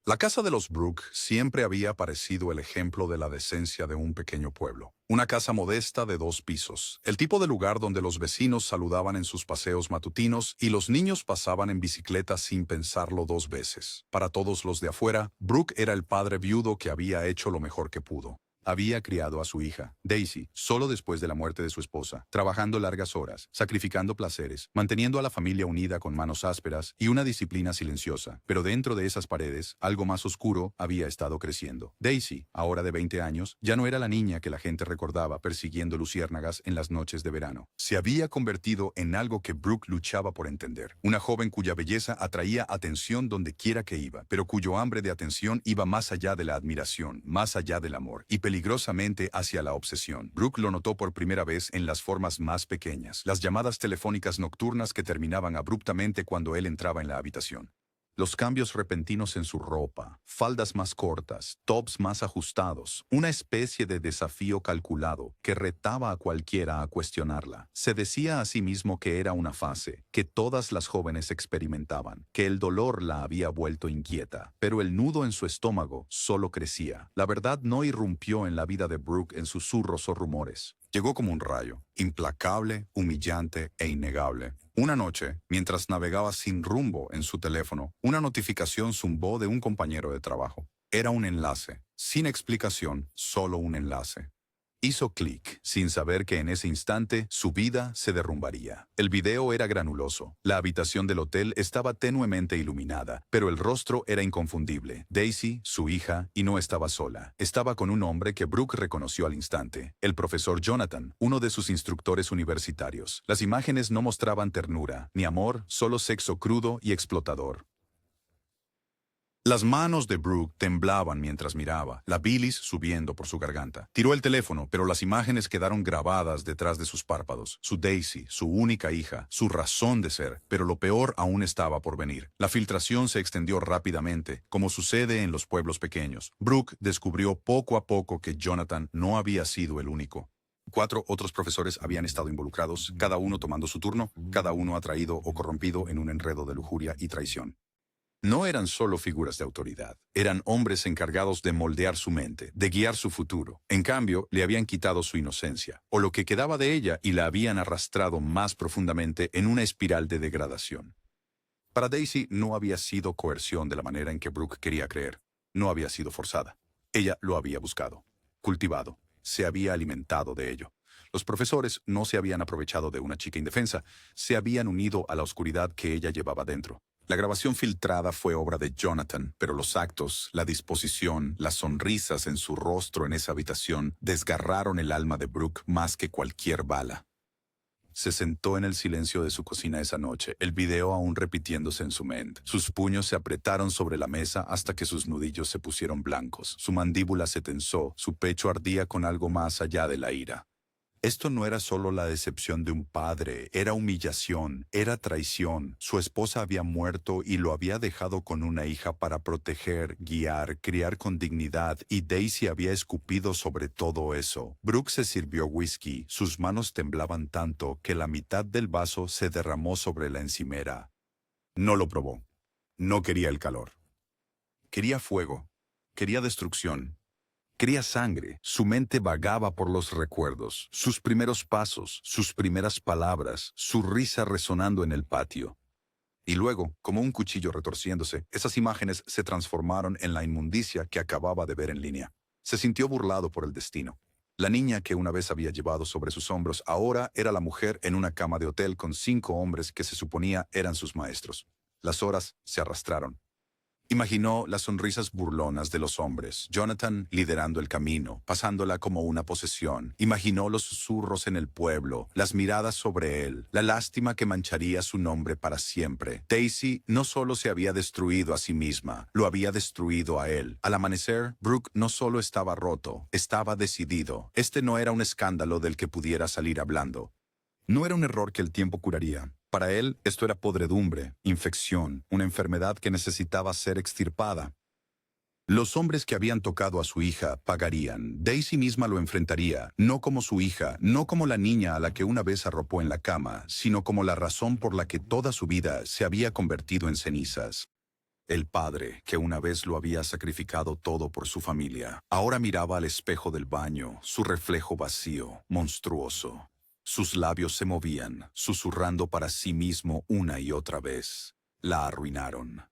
La casa de los Brooke siempre había parecido el ejemplo de la decencia de un pequeño pueblo. Una casa modesta de 2 pisos, el tipo de lugar donde los vecinos saludaban en sus paseos matutinos y los niños pasaban en bicicleta sin pensarlo 2 veces. Para todos los de afuera, Brooke era el padre viudo que había hecho lo mejor que pudo. Había criado a su hija, Daisy, solo después de la muerte de su esposa, trabajando largas horas, sacrificando placeres, manteniendo a la familia unida con manos ásperas y una disciplina silenciosa. Pero dentro de esas paredes, algo más oscuro había estado creciendo. Daisy, ahora de 20 años, ya no era la niña que la gente recordaba persiguiendo luciérnagas en las noches de verano. Se había convertido en algo que Brooke luchaba por entender. Una joven cuya belleza atraía atención donde quiera que iba, pero cuyo hambre de atención iba más allá de la admiración, más allá del amor, y peligrosamente hacia la obsesión. Brooke lo notó por primera vez en las formas más pequeñas, las llamadas telefónicas nocturnas que terminaban abruptamente cuando él entraba en la habitación. Los cambios repentinos en su ropa, faldas más cortas, tops más ajustados, una especie de desafío calculado que retaba a cualquiera a cuestionarla. Se decía a sí mismo que era una fase, que todas las jóvenes experimentaban, que el dolor la había vuelto inquieta, pero el nudo en su estómago solo crecía. La verdad no irrumpió en la vida de Brooke en susurros o rumores. Llegó como un rayo, implacable, humillante e innegable. Una noche, mientras navegaba sin rumbo en su teléfono, una notificación zumbó de un compañero de trabajo. Era un enlace, sin explicación, solo un enlace. Hizo clic, sin saber que en ese instante su vida se derrumbaría. El video era granuloso. La habitación del hotel estaba tenuemente iluminada, pero el rostro era inconfundible. Daisy, su hija, y no estaba sola. Estaba con un hombre que Brooke reconoció al instante, el profesor Jonathan, uno de sus instructores universitarios. Las imágenes no mostraban ternura, ni amor, solo sexo crudo y explotador. Las manos de Brooke temblaban mientras miraba, la bilis subiendo por su garganta. Tiró el teléfono, pero las imágenes quedaron grabadas detrás de sus párpados. Su Daisy, su única hija, su razón de ser. Pero lo peor aún estaba por venir. La filtración se extendió rápidamente, como sucede en los pueblos pequeños. Brooke descubrió poco a poco que Jonathan no había sido el único. 4 otros profesores habían estado involucrados, cada uno tomando su turno, cada uno atraído o corrompido en un enredo de lujuria y traición. No eran solo figuras de autoridad, eran hombres encargados de moldear su mente, de guiar su futuro. En cambio, le habían quitado su inocencia, o lo que quedaba de ella, y la habían arrastrado más profundamente en una espiral de degradación. Para Daisy no había sido coerción de la manera en que Brooke quería creer. No había sido forzada. Ella lo había buscado, cultivado, se había alimentado de ello. Los profesores no se habían aprovechado de una chica indefensa, se habían unido a la oscuridad que ella llevaba dentro. La grabación filtrada fue obra de Jonathan, pero los actos, la disposición, las sonrisas en su rostro en esa habitación desgarraron el alma de Brooke más que cualquier bala. Se sentó en el silencio de su cocina esa noche, el video aún repitiéndose en su mente. Sus puños se apretaron sobre la mesa hasta que sus nudillos se pusieron blancos. Su mandíbula se tensó, su pecho ardía con algo más allá de la ira. Esto no era solo la decepción de un padre, era humillación, era traición. Su esposa había muerto y lo había dejado con una hija para proteger, guiar, criar con dignidad, y Daisy había escupido sobre todo eso. Brooke se sirvió whisky, sus manos temblaban tanto que la mitad del vaso se derramó sobre la encimera. No lo probó. No quería el calor. Quería fuego. Quería destrucción. Quería sangre. Su mente vagaba por los recuerdos, sus primeros pasos, sus primeras palabras, su risa resonando en el patio. Y luego, como un cuchillo retorciéndose, esas imágenes se transformaron en la inmundicia que acababa de ver en línea. Se sintió burlado por el destino. La niña que una vez había llevado sobre sus hombros ahora era la mujer en una cama de hotel con 5 hombres que se suponía eran sus maestros. Las horas se arrastraron. Imaginó las sonrisas burlonas de los hombres, Jonathan liderando el camino, pasándola como una posesión. Imaginó los susurros en el pueblo, las miradas sobre él, la lástima que mancharía su nombre para siempre. Daisy no solo se había destruido a sí misma, lo había destruido a él. Al amanecer, Brooke no solo estaba roto, estaba decidido. Este no era un escándalo del que pudiera salir hablando. No era un error que el tiempo curaría. Para él, esto era podredumbre, infección, una enfermedad que necesitaba ser extirpada. Los hombres que habían tocado a su hija pagarían. Daisy misma lo enfrentaría, no como su hija, no como la niña a la que una vez arropó en la cama, sino como la razón por la que toda su vida se había convertido en cenizas. El padre, que una vez lo había sacrificado todo por su familia, ahora miraba al espejo del baño, su reflejo vacío, monstruoso. Sus labios se movían, susurrando para sí mismo una y otra vez. La arruinaron.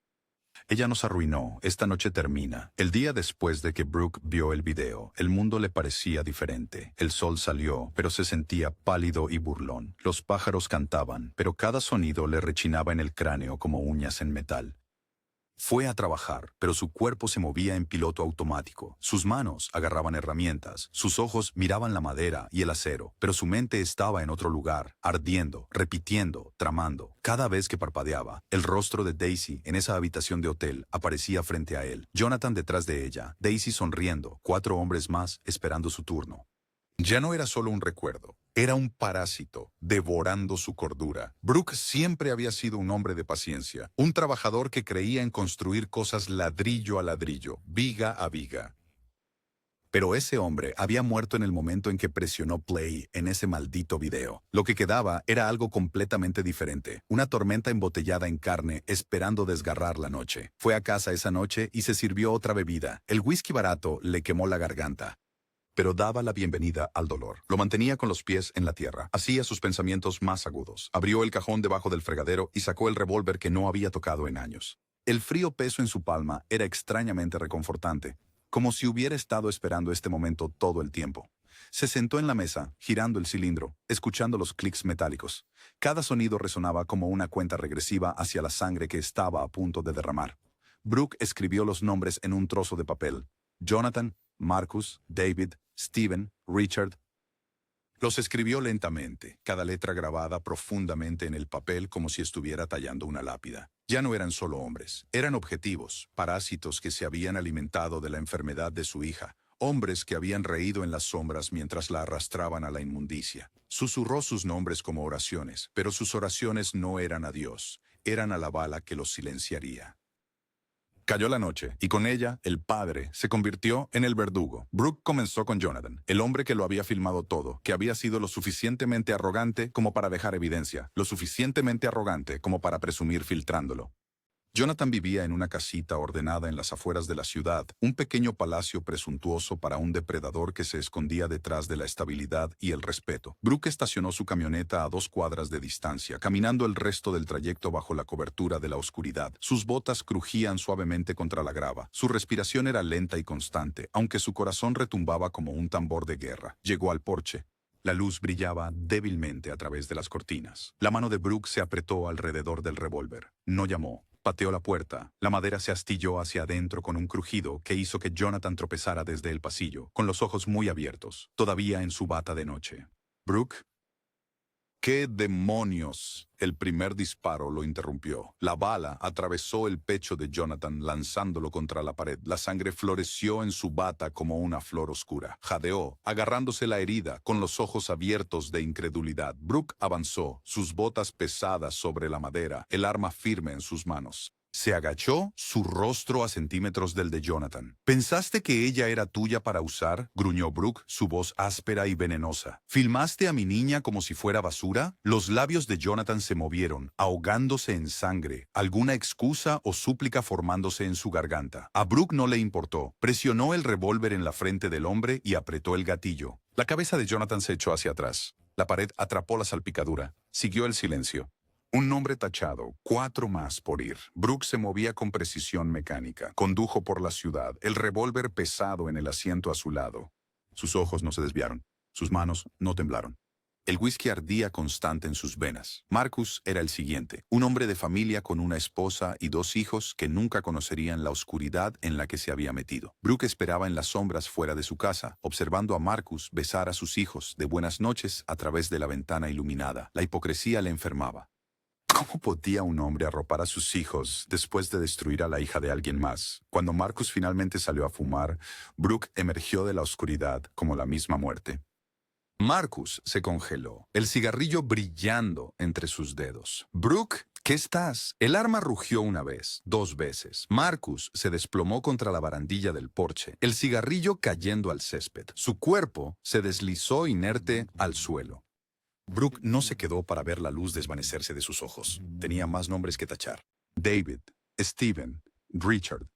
Ella nos arruinó, esta noche termina. El día después de que Brooke vio el video, el mundo le parecía diferente. El sol salió, pero se sentía pálido y burlón. Los pájaros cantaban, pero cada sonido le rechinaba en el cráneo como uñas en metal. Fue a trabajar, pero su cuerpo se movía en piloto automático. Sus manos agarraban herramientas, sus ojos miraban la madera y el acero, pero su mente estaba en otro lugar, ardiendo, repitiendo, tramando. Cada vez que parpadeaba, el rostro de Daisy en esa habitación de hotel aparecía frente a él. Jonathan detrás de ella, Daisy sonriendo, 4 hombres más esperando su turno. Ya no era solo un recuerdo, era un parásito, devorando su cordura. Brooke siempre había sido un hombre de paciencia, un trabajador que creía en construir cosas ladrillo a ladrillo, viga a viga. Pero ese hombre había muerto en el momento en que presionó play en ese maldito video. Lo que quedaba era algo completamente diferente, una tormenta embotellada en carne esperando desgarrar la noche. Fue a casa esa noche y se sirvió otra bebida. El whisky barato le quemó la garganta, pero daba la bienvenida al dolor. Lo mantenía con los pies en la tierra. Hacía sus pensamientos más agudos. Abrió el cajón debajo del fregadero y sacó el revólver que no había tocado en años. El frío peso en su palma era extrañamente reconfortante, como si hubiera estado esperando este momento todo el tiempo. Se sentó en la mesa, girando el cilindro, escuchando los clics metálicos. Cada sonido resonaba como una cuenta regresiva hacia la sangre que estaba a punto de derramar. Brooke escribió los nombres en un trozo de papel. Jonathan, Marcus, David, Stephen, Richard. Los escribió lentamente, cada letra grabada profundamente en el papel como si estuviera tallando una lápida. Ya no eran solo hombres, eran objetivos, parásitos que se habían alimentado de la enfermedad de su hija, hombres que habían reído en las sombras mientras la arrastraban a la inmundicia. Susurró sus nombres como oraciones, pero sus oraciones no eran a Dios, eran a la bala que los silenciaría. Cayó la noche, y con ella, el padre se convirtió en el verdugo. Brooke comenzó con Jonathan, el hombre que lo había filmado todo, que había sido lo suficientemente arrogante como para dejar evidencia, lo suficientemente arrogante como para presumir filtrándolo. Jonathan vivía en una casita ordenada en las afueras de la ciudad, un pequeño palacio presuntuoso para un depredador que se escondía detrás de la estabilidad y el respeto. Brooke estacionó su camioneta a 2 cuadras de distancia, caminando el resto del trayecto bajo la cobertura de la oscuridad. Sus botas crujían suavemente contra la grava. Su respiración era lenta y constante, aunque su corazón retumbaba como un tambor de guerra. Llegó al porche. La luz brillaba débilmente a través de las cortinas. La mano de Brooke se apretó alrededor del revólver. No llamó. Pateó la puerta. La madera se astilló hacia adentro con un crujido que hizo que Jonathan tropezara desde el pasillo, con los ojos muy abiertos, todavía en su bata de noche. «Brooke». «¿Qué demonios?». El primer disparo lo interrumpió. La bala atravesó el pecho de Jonathan lanzándolo contra la pared. La sangre floreció en su bata como una flor oscura. Jadeó, agarrándose la herida, con los ojos abiertos de incredulidad. Brooke avanzó, sus botas pesadas sobre la madera, el arma firme en sus manos. Se agachó, su rostro a centímetros del de Jonathan. «¿Pensaste que ella era tuya para usar?», gruñó Brooke, su voz áspera y venenosa. «¿Filmaste a mi niña como si fuera basura?». Los labios de Jonathan se movieron, ahogándose en sangre, alguna excusa o súplica formándose en su garganta. A Brooke no le importó. Presionó el revólver en la frente del hombre y apretó el gatillo. La cabeza de Jonathan se echó hacia atrás. La pared atrapó la salpicadura. Siguió el silencio. Un nombre tachado, 4 más por ir. Brooke se movía con precisión mecánica. Condujo por la ciudad, el revólver pesado en el asiento a su lado. Sus ojos no se desviaron. Sus manos no temblaron. El whisky ardía constante en sus venas. Marcus era el siguiente, un hombre de familia con una esposa y 2 hijos que nunca conocerían la oscuridad en la que se había metido. Brooke esperaba en las sombras fuera de su casa, observando a Marcus besar a sus hijos de buenas noches a través de la ventana iluminada. La hipocresía le enfermaba. ¿Cómo podía un hombre arropar a sus hijos después de destruir a la hija de alguien más? Cuando Marcus finalmente salió a fumar, Brooke emergió de la oscuridad como la misma muerte. Marcus se congeló, el cigarrillo brillando entre sus dedos. «Brooke, ¿qué estás?». El arma rugió una vez, 2 veces. Marcus se desplomó contra la barandilla del porche, el cigarrillo cayendo al césped. Su cuerpo se deslizó inerte al suelo. Brooke no se quedó para ver la luz desvanecerse de sus ojos. Tenía más nombres que tachar. David, Stephen, Richard.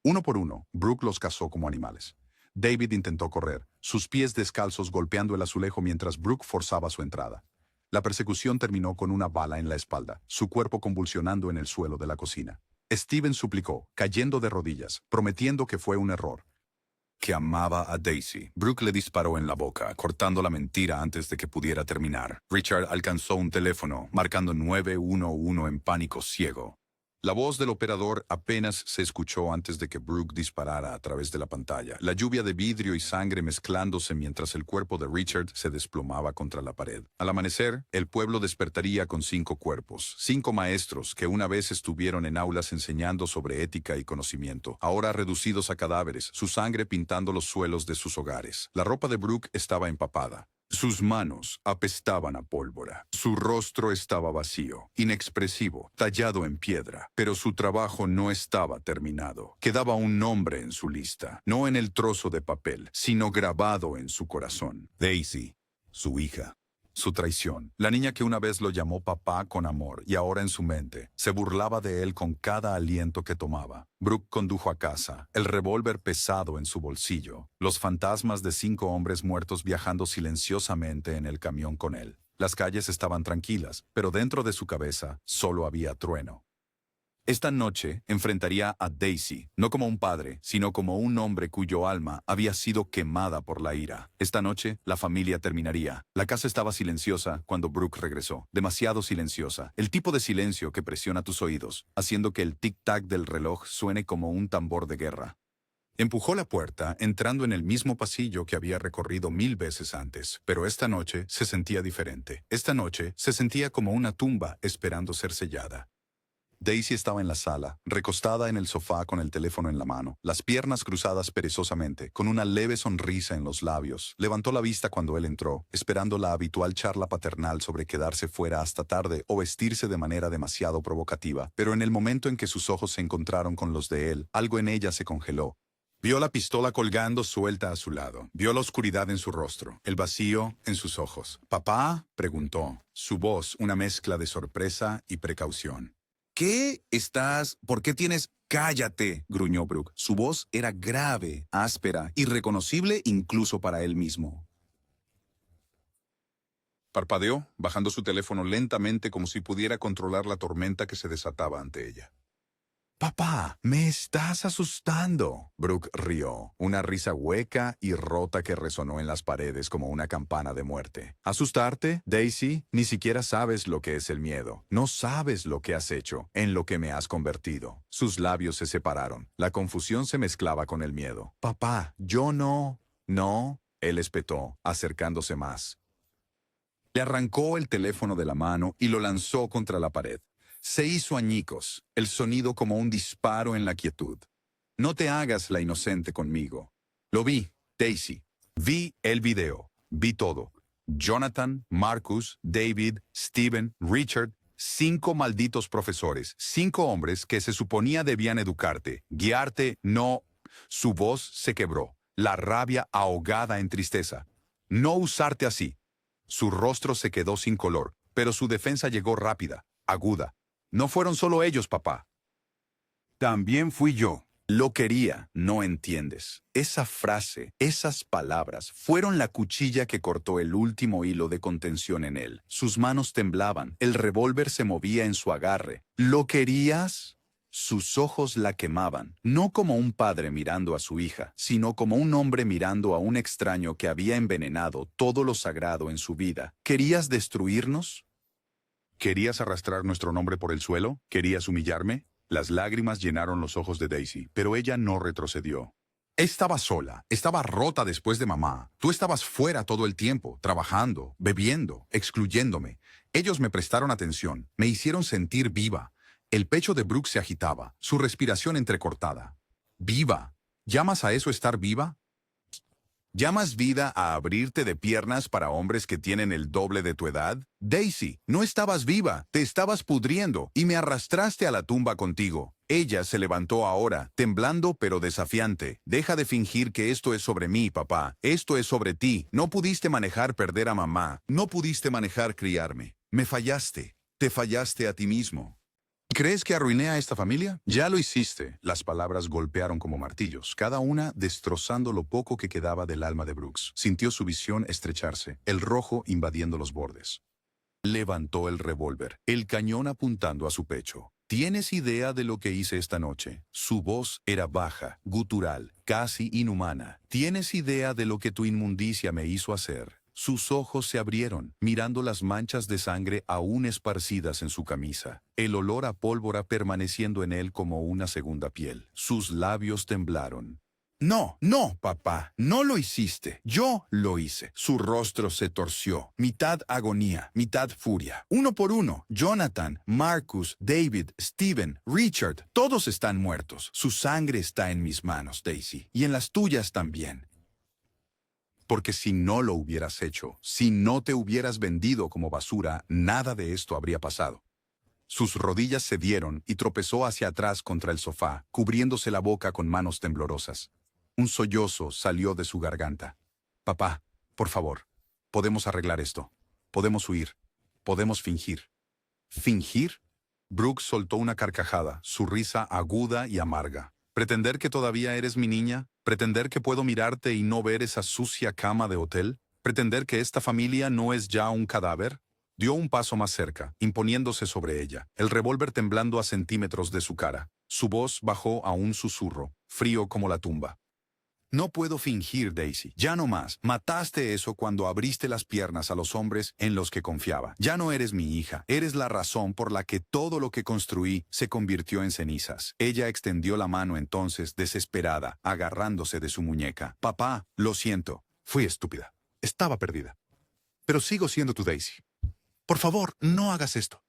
Uno por uno, Brooke los cazó como animales. David intentó correr, sus pies descalzos golpeando el azulejo mientras Brooke forzaba su entrada. La persecución terminó con una bala en la espalda, su cuerpo convulsionando en el suelo de la cocina. Steven suplicó, cayendo de rodillas, prometiendo que fue un error. Que amaba a Daisy. Brooke le disparó en la boca, cortando la mentira antes de que pudiera terminar. Richard alcanzó un teléfono, marcando 911 en pánico ciego. La voz del operador apenas se escuchó antes de que Brooke disparara a través de la pantalla, la lluvia de vidrio y sangre mezclándose mientras el cuerpo de Richard se desplomaba contra la pared. Al amanecer, el pueblo despertaría con 5 cuerpos, 5 maestros que una vez estuvieron en aulas enseñando sobre ética y conocimiento, ahora reducidos a cadáveres, su sangre pintando los suelos de sus hogares. La ropa de Brooke estaba empapada. Sus manos apestaban a pólvora. Su rostro estaba vacío, inexpresivo, tallado en piedra. Pero su trabajo no estaba terminado. Quedaba un nombre en su lista, no en el trozo de papel, sino grabado en su corazón. Daisy, su hija. Su traición. La niña que una vez lo llamó papá con amor y ahora en su mente se burlaba de él con cada aliento que tomaba. Brooke condujo a casa, el revólver pesado en su bolsillo, los fantasmas de 5 hombres muertos viajando silenciosamente en el camión con él. Las calles estaban tranquilas, pero dentro de su cabeza solo había trueno. Esta noche enfrentaría a Daisy, no como un padre, sino como un hombre cuyo alma había sido quemada por la ira. Esta noche, la familia terminaría. La casa estaba silenciosa cuando Brooke regresó. Demasiado silenciosa. El tipo de silencio que presiona tus oídos, haciendo que el tic-tac del reloj suene como un tambor de guerra. Empujó la puerta, entrando en el mismo pasillo que había recorrido 1000 veces antes, pero esta noche se sentía diferente. Esta noche se sentía como una tumba esperando ser sellada. Daisy estaba en la sala, recostada en el sofá con el teléfono en la mano, las piernas cruzadas perezosamente, con una leve sonrisa en los labios. Levantó la vista cuando él entró, esperando la habitual charla paternal sobre quedarse fuera hasta tarde o vestirse de manera demasiado provocativa. Pero en el momento en que sus ojos se encontraron con los de él, algo en ella se congeló. Vio la pistola colgando suelta a su lado. Vio la oscuridad en su rostro, el vacío en sus ojos. «¿Papá?», preguntó, su voz una mezcla de sorpresa y precaución. ¿Por qué tienes? «Cállate», gruñó Brooke. Su voz era grave, áspera, irreconocible incluso para él mismo. Parpadeó, bajando su teléfono lentamente como si pudiera controlar la tormenta que se desataba ante ella. «Papá, me estás asustando». Brooke rió, una risa hueca y rota que resonó en las paredes como una campana de muerte. «¿Asustarte, Daisy? Ni siquiera sabes lo que es el miedo. No sabes lo que has hecho, en lo que me has convertido». Sus labios se separaron. La confusión se mezclaba con el miedo. «Papá, yo no». «No», él espetó, acercándose más. Le arrancó el teléfono de la mano y lo lanzó contra la pared. Se hizo añicos, el sonido como un disparo en la quietud. «No te hagas la inocente conmigo». Lo vi, Daisy. Vi el video. Vi todo. Jonathan, Marcus, David, Steven, Richard, 5 malditos profesores, 5 hombres que se suponía debían educarte, guiarte, no. Su voz se quebró, la rabia ahogada en tristeza. «No usarte así». Su rostro se quedó sin color, pero su defensa llegó rápida, aguda. «No fueron solo ellos, papá. También fui yo». Lo quería, no entiendes. Esa frase, esas palabras, fueron la cuchilla que cortó el último hilo de contención en él. Sus manos temblaban, el revólver se movía en su agarre. «¿Lo querías?». Sus ojos la quemaban, no como un padre mirando a su hija, sino como un hombre mirando a un extraño que había envenenado todo lo sagrado en su vida. «¿Querías destruirnos? ¿Querías arrastrar nuestro nombre por el suelo? ¿Querías humillarme?». Las lágrimas llenaron los ojos de Daisy, pero ella no retrocedió. «Estaba sola, estaba rota después de mamá. Tú estabas fuera todo el tiempo, trabajando, bebiendo, excluyéndome. Ellos me prestaron atención, me hicieron sentir viva». El pecho de Brooke se agitaba, su respiración entrecortada. «¿Viva? ¿Llamas a eso estar viva? ¿Llamas vida a abrirte de piernas para hombres que tienen el doble de tu edad? Daisy, no estabas viva, te estabas pudriendo y me arrastraste a la tumba contigo». Ella se levantó ahora, temblando pero desafiante. «Deja de fingir que esto es sobre mí, papá. Esto es sobre ti. No pudiste manejar perder a mamá. No pudiste manejar criarme. Me fallaste. Te fallaste a ti mismo». ¿Crees que arruiné a esta familia? Ya lo hiciste. Las palabras golpearon como martillos, cada una destrozando lo poco que quedaba del alma de Brooks. Sintió su visión estrecharse, el rojo invadiendo los bordes. Levantó el revólver, el cañón apuntando a su pecho. ¿Tienes idea de lo que hice esta noche? Su voz era baja, gutural, casi inhumana. ¿Tienes idea de lo que tu inmundicia me hizo hacer? Sus ojos se abrieron, mirando las manchas de sangre aún esparcidas en su camisa, el olor a pólvora permaneciendo en él como una segunda piel. Sus labios temblaron. No, no, papá, no lo hiciste. Yo lo hice. Su rostro se torció, mitad agonía, mitad furia. Uno por uno, Jonathan, Marcus, David, Steven, Richard, todos están muertos. Su sangre está en mis manos, Daisy, y en las tuyas también. Porque si no lo hubieras hecho, si no te hubieras vendido como basura, nada de esto habría pasado. Sus rodillas cedieron y tropezó hacia atrás contra el sofá, cubriéndose la boca con manos temblorosas. Un sollozo salió de su garganta. Papá, por favor, podemos arreglar esto. Podemos huir. Podemos fingir. ¿Fingir? Brooks soltó una carcajada, su risa aguda y amarga. ¿Pretender que todavía eres mi niña? ¿Pretender que puedo mirarte y no ver esa sucia cama de hotel? ¿Pretender que esta familia no es ya un cadáver? Dio un paso más cerca, imponiéndose sobre ella, el revólver temblando a centímetros de su cara. Su voz bajó a un susurro, frío como la tumba. No puedo fingir, Daisy. Ya no más. Mataste eso cuando abriste las piernas a los hombres en los que confiaba. Ya no eres mi hija. Eres la razón por la que todo lo que construí se convirtió en cenizas. Ella extendió la mano entonces, desesperada, agarrándose de su muñeca. Papá, lo siento. Fui estúpida. Estaba perdida. Pero sigo siendo tu Daisy. Por favor, no hagas esto.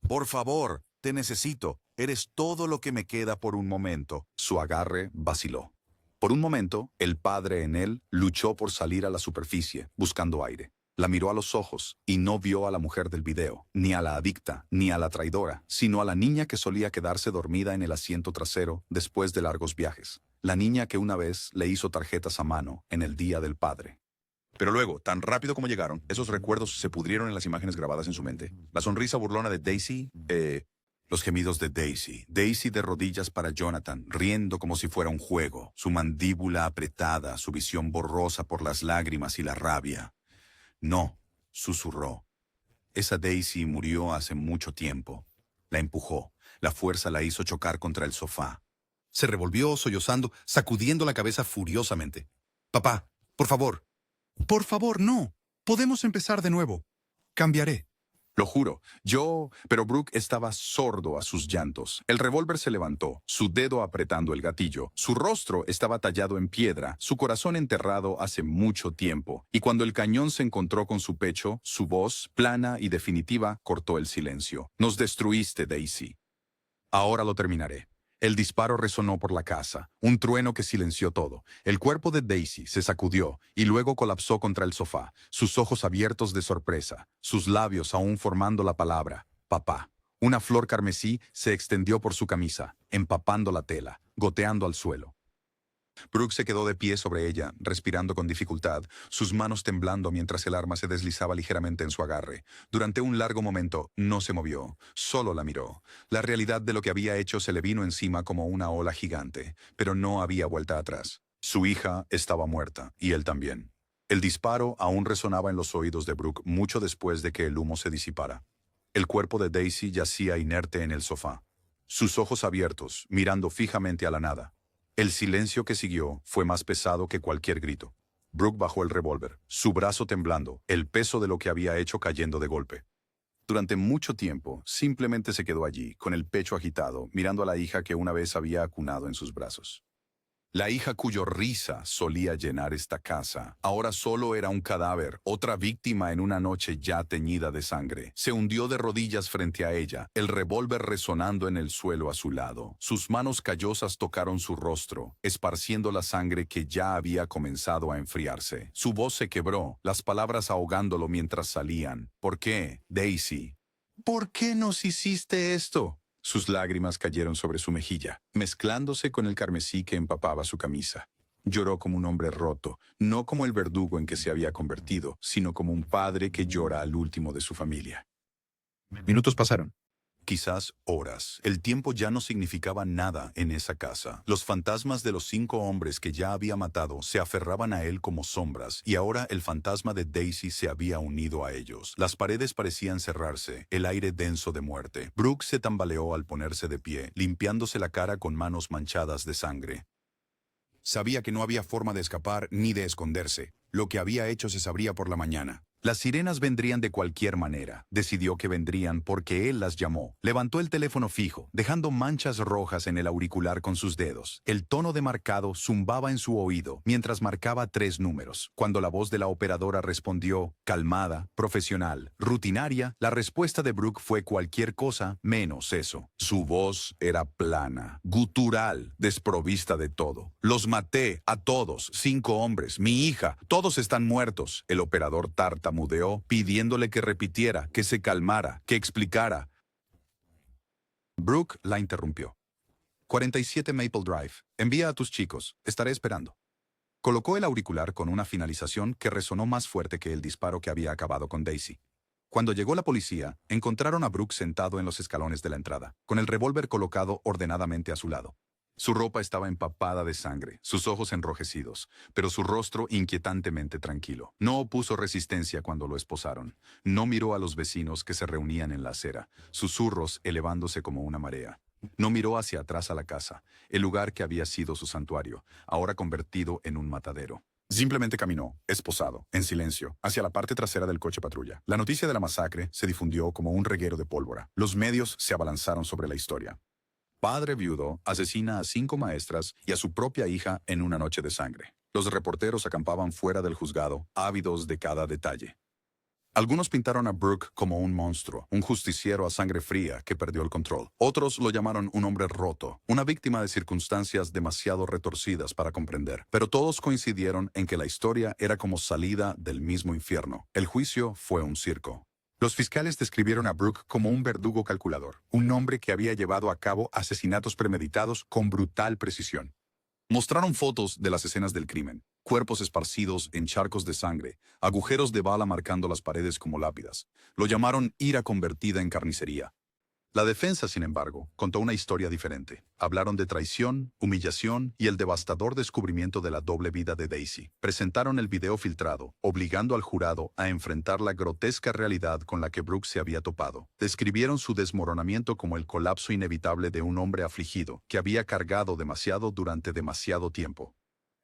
Por favor, te necesito. Eres todo lo que me queda por un momento. Su agarre vaciló. Por un momento, el padre en él luchó por salir a la superficie, buscando aire. La miró a los ojos y no vio a la mujer del video, ni a la adicta, ni a la traidora, sino a la niña que solía quedarse dormida en el asiento trasero después de largos viajes. La niña que una vez le hizo tarjetas a mano en el Día del Padre. Pero luego, tan rápido como llegaron, esos recuerdos se pudrieron en las imágenes grabadas en su mente. La sonrisa burlona de Daisy, los gemidos de Daisy. Daisy de rodillas para Jonathan, riendo como si fuera un juego, su mandíbula apretada, su visión borrosa por las lágrimas y la rabia. No, susurró. Esa Daisy murió hace mucho tiempo. La empujó. La fuerza la hizo chocar contra el sofá. Se revolvió, sollozando, sacudiendo la cabeza furiosamente. Papá, por favor. Por favor, no. Podemos empezar de nuevo. Cambiaré. Lo juro, pero Brooke estaba sordo a sus llantos. El revólver se levantó, su dedo apretando el gatillo. Su rostro estaba tallado en piedra, su corazón enterrado hace mucho tiempo. Y cuando el cañón se encontró con su pecho, su voz, plana y definitiva, cortó el silencio. Nos destruiste, Daisy. Ahora lo terminaré. El disparo resonó por la casa, un trueno que silenció todo. El cuerpo de Daisy se sacudió y luego colapsó contra el sofá, sus ojos abiertos de sorpresa, sus labios aún formando la palabra, papá. Una flor carmesí se extendió por su camisa, empapando la tela, goteando al suelo. Brooke se quedó de pie sobre ella, respirando con dificultad, sus manos temblando mientras el arma se deslizaba ligeramente en su agarre. Durante un largo momento no se movió, solo la miró. La realidad de lo que había hecho se le vino encima como una ola gigante, pero no había vuelta atrás. Su hija estaba muerta, y él también. El disparo aún resonaba en los oídos de Brooke mucho después de que el humo se disipara. El cuerpo de Daisy yacía inerte en el sofá, sus ojos abiertos, mirando fijamente a la nada. El silencio que siguió fue más pesado que cualquier grito. Brooke bajó el revólver, su brazo temblando, el peso de lo que había hecho cayendo de golpe. Durante mucho tiempo, simplemente se quedó allí, con el pecho agitado, mirando a la hija que una vez había acunado en sus brazos. La hija cuyo risa solía llenar esta casa, ahora solo era un cadáver, otra víctima en una noche ya teñida de sangre. Se hundió de rodillas frente a ella, el revólver resonando en el suelo a su lado. Sus manos callosas tocaron su rostro, esparciendo la sangre que ya había comenzado a enfriarse. Su voz se quebró, las palabras ahogándolo mientras salían. ¿Por qué, Daisy? ¿Por qué nos hiciste esto? Sus lágrimas cayeron sobre su mejilla, mezclándose con el carmesí que empapaba su camisa. Lloró como un hombre roto, no como el verdugo en que se había convertido, sino como un padre que llora al último de su familia. Minutos pasaron. quizás horas. El tiempo ya no significaba nada en esa casa. Los fantasmas de los 5 hombres que ya había matado se aferraban a él como sombras, y ahora el fantasma de Daisy se había unido a ellos. Las paredes parecían cerrarse, el aire denso de muerte. Brooke se tambaleó al ponerse de pie, limpiándose la cara con manos manchadas de sangre. Sabía que no había forma de escapar ni de esconderse. Lo que había hecho se sabría por la mañana. Las sirenas vendrían de cualquier manera. Decidió que vendrían porque él las llamó. Levantó el teléfono fijo, dejando manchas rojas en el auricular con sus dedos. El tono de marcado zumbaba en su oído mientras marcaba 3 números. Cuando la voz de la operadora respondió, calmada, profesional, rutinaria, la respuesta de Brooke fue cualquier cosa menos eso. Su voz era plana, gutural, desprovista de todo. Los maté a todos, 5 hombres, mi hija, todos están muertos. El operador tartamudeó, pidiéndole que repitiera, que se calmara, que explicara. Brooke la interrumpió. 47 Maple Drive. Envía a tus chicos. Estaré esperando. Colocó el auricular con una finalización que resonó más fuerte que el disparo que había acabado con Daisy. Cuando llegó la policía, encontraron a Brooke sentado en los escalones de la entrada, con el revólver colocado ordenadamente a su lado. Su ropa estaba empapada de sangre, sus ojos enrojecidos, pero su rostro inquietantemente tranquilo. No opuso resistencia cuando lo esposaron. No miró a los vecinos que se reunían en la acera, susurros elevándose como una marea. No miró hacia atrás a la casa, el lugar que había sido su santuario, ahora convertido en un matadero. Simplemente caminó, esposado, en silencio, hacia la parte trasera del coche patrulla. La noticia de la masacre se difundió como un reguero de pólvora. Los medios se abalanzaron sobre la historia. Padre viudo asesina a 5 maestras y a su propia hija en una noche de sangre. Los reporteros acampaban fuera del juzgado, ávidos de cada detalle. Algunos pintaron a Brooke como un monstruo, un justiciero a sangre fría que perdió el control. Otros lo llamaron un hombre roto, una víctima de circunstancias demasiado retorcidas para comprender. Pero todos coincidieron en que la historia era como salida del mismo infierno. El juicio fue un circo. Los fiscales describieron a Brooke como un verdugo calculador, un hombre que había llevado a cabo asesinatos premeditados con brutal precisión. Mostraron fotos de las escenas del crimen, cuerpos esparcidos en charcos de sangre, agujeros de bala marcando las paredes como lápidas. Lo llamaron ira convertida en carnicería. La defensa, sin embargo, contó una historia diferente. Hablaron de traición, humillación y el devastador descubrimiento de la doble vida de Daisy. Presentaron el video filtrado, obligando al jurado a enfrentar la grotesca realidad con la que Brooke se había topado. Describieron su desmoronamiento como el colapso inevitable de un hombre afligido, que había cargado demasiado durante demasiado tiempo.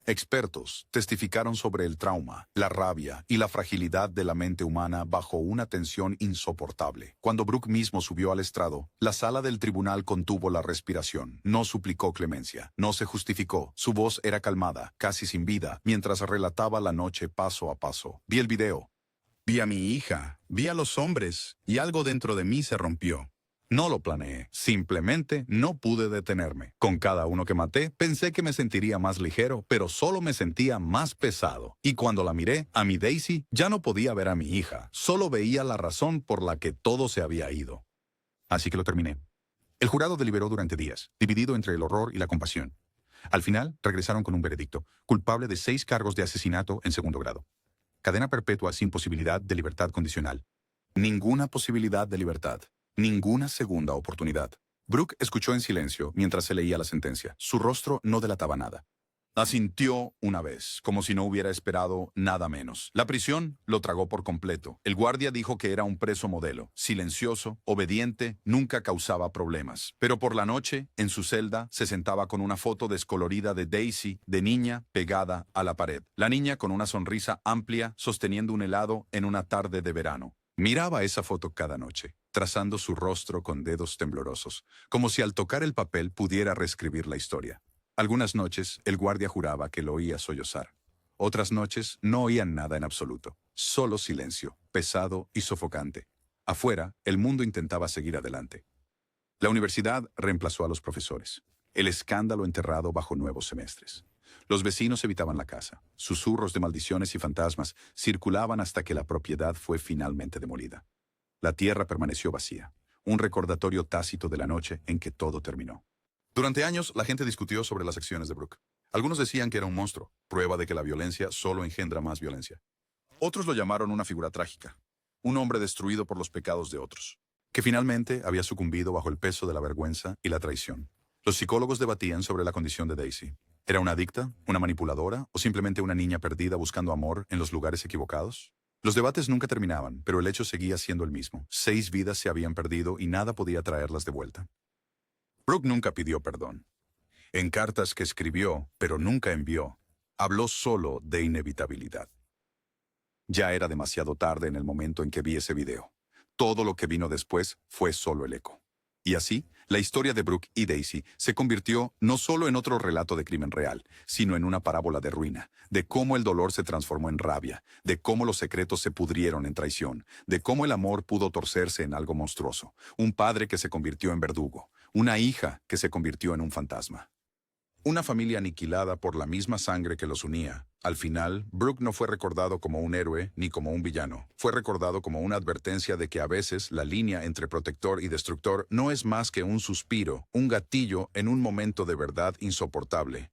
Expertos testificaron sobre el trauma, la rabia y la fragilidad de la mente humana bajo una tensión insoportable. Cuando Brooke mismo subió al estrado, la sala del tribunal contuvo la respiración. No suplicó clemencia, no se justificó. Su voz era calmada, casi sin vida, mientras relataba la noche paso a paso. Vi el video. Vi a mi hija, vi a los hombres, y algo dentro de mí se rompió. No lo planeé, simplemente no pude detenerme. Con cada uno que maté, pensé que me sentiría más ligero, pero solo me sentía más pesado. Y cuando la miré, a mi Daisy, ya no podía ver a mi hija, solo veía la razón por la que todo se había ido. Así que lo terminé. El jurado deliberó durante días, dividido entre el horror y la compasión. Al final, regresaron con un veredicto, culpable de 6 cargos de asesinato en segundo grado. Cadena perpetua sin posibilidad de libertad condicional. Ninguna posibilidad de libertad. Ninguna segunda oportunidad. Brooke escuchó en silencio mientras se leía la sentencia. Su rostro no delataba nada. Asintió una vez, como si no hubiera esperado nada menos. La prisión lo tragó por completo. El guardia dijo que era un preso modelo, silencioso, obediente, nunca causaba problemas. Pero por la noche, en su celda, se sentaba con una foto descolorida de Daisy, de niña, pegada a la pared. La niña con una sonrisa amplia, sosteniendo un helado en una tarde de verano. Miraba esa foto cada noche, trazando su rostro con dedos temblorosos, como si al tocar el papel pudiera reescribir la historia. Algunas noches el guardia juraba que lo oía sollozar. Otras noches no oían nada en absoluto, solo silencio, pesado y sofocante. Afuera, el mundo intentaba seguir adelante. La universidad reemplazó a los profesores. El escándalo enterrado bajo nuevos semestres. Los vecinos evitaban la casa. Susurros de maldiciones y fantasmas circulaban hasta que la propiedad fue finalmente demolida. La tierra permaneció vacía, un recordatorio tácito de la noche en que todo terminó. Durante años, la gente discutió sobre las acciones de Brooke. Algunos decían que era un monstruo, prueba de que la violencia solo engendra más violencia. Otros lo llamaron una figura trágica, un hombre destruido por los pecados de otros. que finalmente había sucumbido bajo el peso de la vergüenza y la traición. Los psicólogos debatían sobre la condición de Daisy. ¿Era una adicta, una manipuladora o simplemente una niña perdida buscando amor en los lugares equivocados? Los debates nunca terminaban, pero el hecho seguía siendo el mismo. 6 vidas se habían perdido y nada podía traerlas de vuelta. Brooke nunca pidió perdón. En cartas que escribió, pero nunca envió, habló solo de inevitabilidad. Ya era demasiado tarde en el momento en que vi ese video. Todo lo que vino después fue solo el eco. Y así, la historia de Brooke y Daisy se convirtió no solo en otro relato de crimen real, sino en una parábola de ruina, de cómo el dolor se transformó en rabia, de cómo los secretos se pudrieron en traición, de cómo el amor pudo torcerse en algo monstruoso, un padre que se convirtió en verdugo, una hija que se convirtió en un fantasma. Una familia aniquilada por la misma sangre que los unía. Al final, Brooke no fue recordado como un héroe ni como un villano. Fue recordado como una advertencia de que a veces la línea entre protector y destructor no es más que un suspiro, un gatillo en un momento de verdad insoportable.